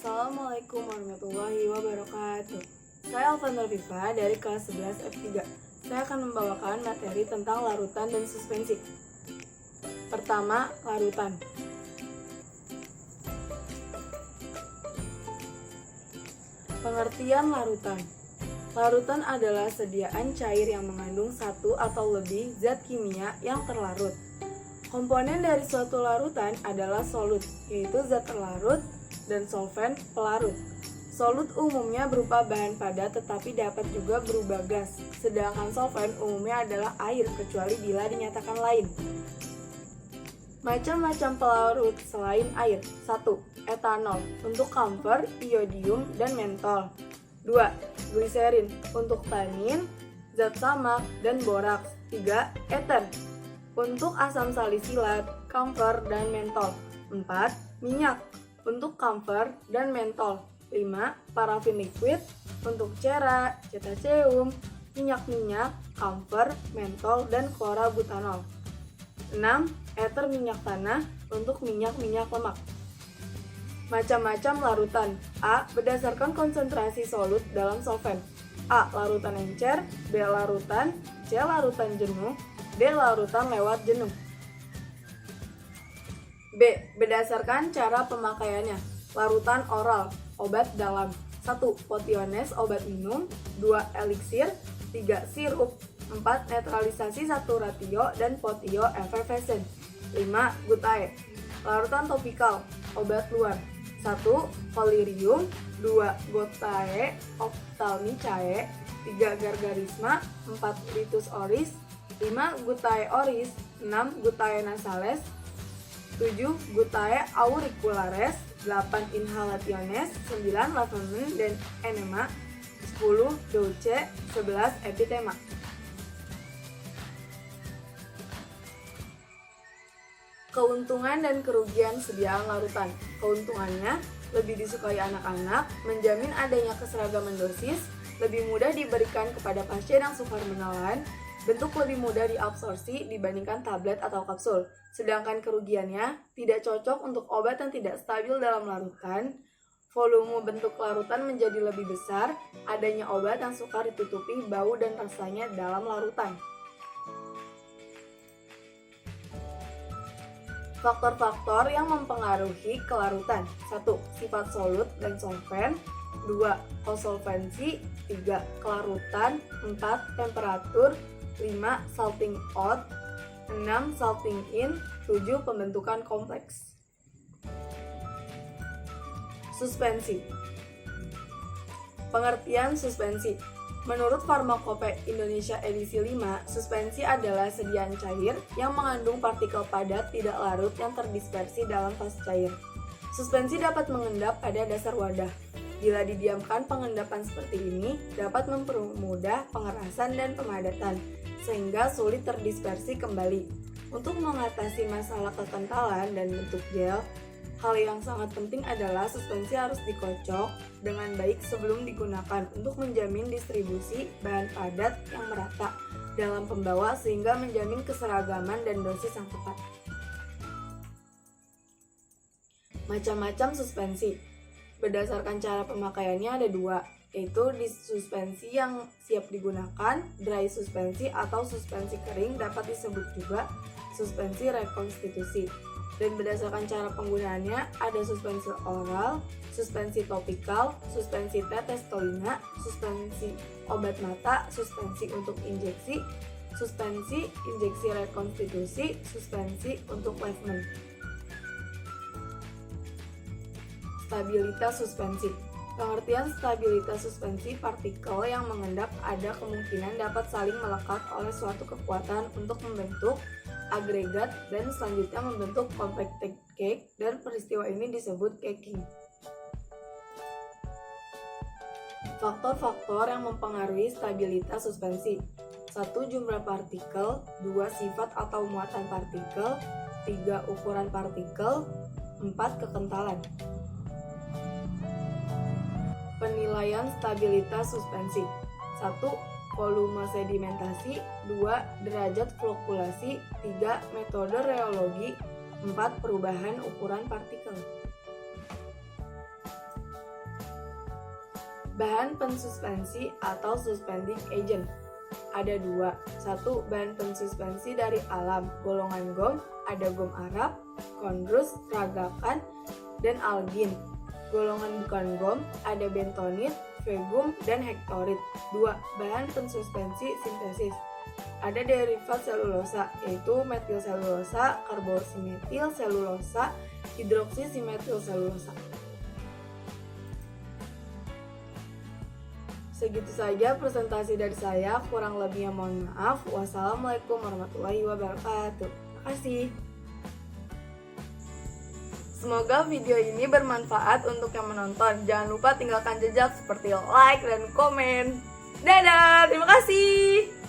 Assalamualaikum warahmatullahi wabarakatuh. Saya Alfandra Viva dari kelas 11 F3. Saya akan membawakan materi tentang larutan dan suspensi. Pertama, larutan. Pengertian larutan. Larutan adalah sediaan cair yang mengandung satu atau lebih zat kimia yang terlarut. Komponen dari suatu larutan adalah solut, yaitu zat terlarut, dan solvent pelarut. Solut umumnya berupa bahan padat tetapi dapat juga berubah gas, sedangkan solvent umumnya adalah air kecuali bila dinyatakan lain. Macam-macam pelarut selain air. 1. Etanol untuk kamfer, iodium, dan mentol. 2. Gliserin untuk tanin, zat samak, dan boraks. 3. Eter untuk asam salisilat, kamfer, dan mentol. 4. Minyak untuk kamfer dan mentol. 5. Parafin liquid untuk cera, cetaceum, minyak-minyak, kamfer, mentol, dan klorabutanol. 6. Eter minyak tanah untuk minyak-minyak lemak. Macam-macam larutan. A. Berdasarkan konsentrasi solut dalam solvent. A. Larutan encer, B. Larutan, C. Larutan jenuh, D. Larutan lewat jenuh. B. Berdasarkan cara pemakaiannya. Larutan oral, obat dalam. 1. Potiones, obat minum. 2. Eliksir. 3. Sirup. 4. Netralisasi 1 ratio dan potio effervescent. 5. Gutae, larutan topikal, obat luar. 1. Collyrium. 2. Gutae ophthalmicae. 3. Gargarisma. 4. Ritus oris. 5. Gutae oris. 6. Gutae nasales. 7. Gutae auriculares. 8. Inhalationes. 9. Lavement dan enema. 10. Douce. 11. Epitema. Keuntungan dan kerugian sediaan larutan. Keuntungannya, lebih disukai anak-anak, menjamin adanya keseragaman dosis, lebih mudah diberikan kepada pasien yang sukar menelan, bentuk lebih mudah diabsorpsi dibandingkan tablet atau kapsul. Sedangkan kerugiannya, tidak cocok untuk obat yang tidak stabil dalam larutan, volume bentuk larutan menjadi lebih besar, adanya obat yang sukar ditutupi bau dan rasanya dalam larutan. Faktor-faktor yang mempengaruhi kelarutan. 1. Sifat solut dan solvent. 2. Kosolvensi. 3. Kelarutan. 4. Temperatur. 5. Salting out. 6. Salting in. 7. Pembentukan kompleks. Suspensi. Pengertian suspensi. Menurut Farmakope Indonesia edisi 5, suspensi adalah sediaan cair yang mengandung partikel padat tidak larut yang terdispersi dalam fase cair. Suspensi dapat mengendap pada dasar wadah. Bila didiamkan, pengendapan seperti ini dapat mempermudah pengerasan dan pemadatan, sehingga sulit terdispersi kembali. Untuk mengatasi masalah kekentalan dan bentuk gel, hal yang sangat penting adalah suspensi harus dikocok dengan baik sebelum digunakan untuk menjamin distribusi bahan padat yang merata dalam pembawa sehingga menjamin keseragaman dan dosis yang tepat. Macam-macam suspensi. Berdasarkan cara pemakaiannya ada 2, yaitu suspensi yang siap digunakan, dry suspensi atau suspensi kering dapat disebut juga suspensi rekonstitusi. Dan berdasarkan cara penggunaannya ada suspensi oral, suspensi topikal, suspensi tetes telinga, suspensi obat mata, suspensi untuk injeksi, suspensi injeksi rekonstitusi, suspensi untuk lavement. Stabilitas suspensi. Pengertian stabilitas suspensi, partikel yang mengendap ada kemungkinan dapat saling melekat oleh suatu kekuatan untuk membentuk agregat dan selanjutnya membentuk compacted cake, dan peristiwa ini disebut caking. Faktor-faktor yang mempengaruhi stabilitas suspensi. 1. Jumlah partikel. 2. Sifat atau muatan partikel. 3. Ukuran partikel. 4. Kekentalan. Penilaian stabilitas suspensi. 1. Volume sedimentasi. 2. Derajat flokulasi. 3. Metode rheologi. 4. Perubahan ukuran partikel. Bahan pensuspensi atau suspending agent ada 2. 1. Bahan pensuspensi dari alam, golongan gom, ada gom Arab, kondrus, ragakan, dan algin. Golongan bukan gom, ada bentonit, vegum, dan hektorit. 2. Bahan pensuspensi sintesis ada derivat selulosa, yaitu metilselulosa, karbosimetil selulosa, hidroksisimetil selulosa. Segitu saja presentasi dari saya, kurang lebihnya mohon maaf. Wassalamualaikum warahmatullahi wabarakatuh. Terima kasih. Semoga video ini bermanfaat untuk yang menonton. Jangan lupa tinggalkan jejak seperti like dan komen. Dadah, terima kasih.